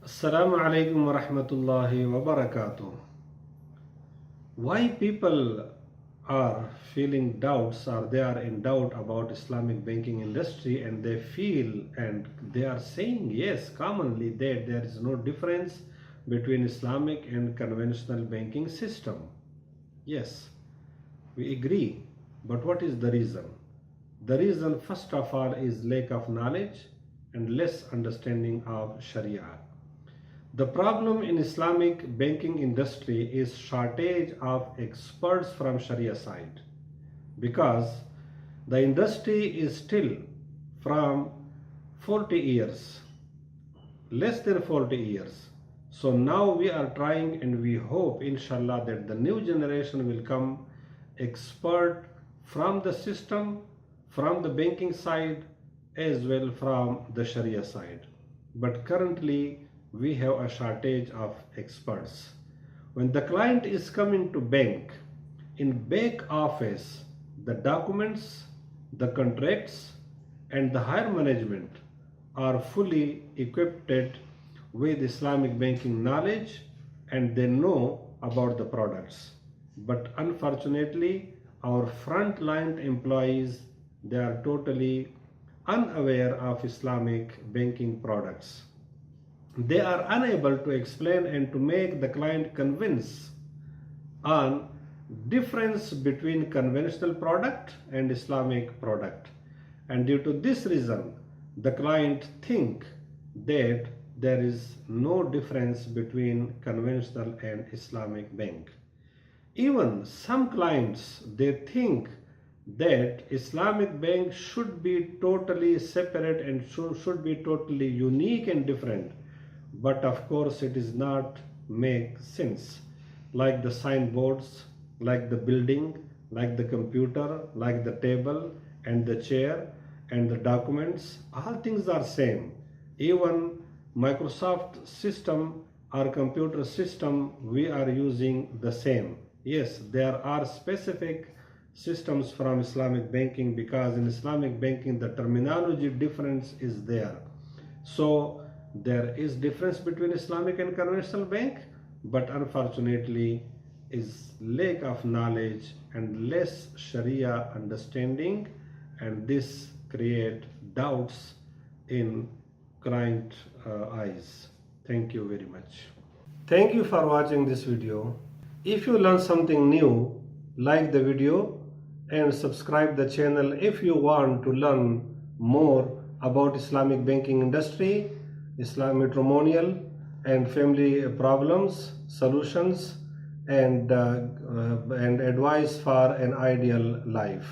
Assalamu alaikum wa rahmatullahi wa barakatuh. Why people are feeling doubts or they are in doubt about Islamic banking industry, and they feel and they are saying yes commonly that there is no difference between Islamic and conventional banking system. Yes, we agree, but what is the reason? The reason first of all is lack of knowledge and less understanding of Sharia. The problem in Islamic banking industry is shortage of experts from Sharia side, because the industry is still from 40 years, less than 40 years. So now we are trying and we hope inshallah that the new generation will come expert from the system, from the banking side, as well from the Sharia side. But currently we have a shortage of experts. When the client is coming to bank, in back office, the documents, the contracts, and the higher management are fully equipped with Islamic banking knowledge, and they know about the products. But unfortunately, our frontline employees, they are totally unaware of Islamic banking products. They are unable to explain and to make the client convince on difference between conventional product and Islamic product. And due to this reason, the client think that there is no difference between conventional and Islamic bank. Even some clients, they think that Islamic bank should be totally separate and should be totally unique and different. But of course it is not make sense. Like the signboards, like the building, like the computer, like the table and the chair and the documents, all things are same. Even Microsoft system or computer system, we are using the same. Yes, there are specific systems from Islamic banking, because in Islamic banking the terminology difference is there. So there is difference between Islamic and conventional bank, but unfortunately is lack of knowledge and less Sharia understanding, and this create doubts in client eyes. Thank you very much. Thank you for watching this video. If you learn something new, like the video and subscribe the channel if you want to learn more about Islamic banking industry, Islamic matrimonial and family problems, solutions, and advice for an ideal life.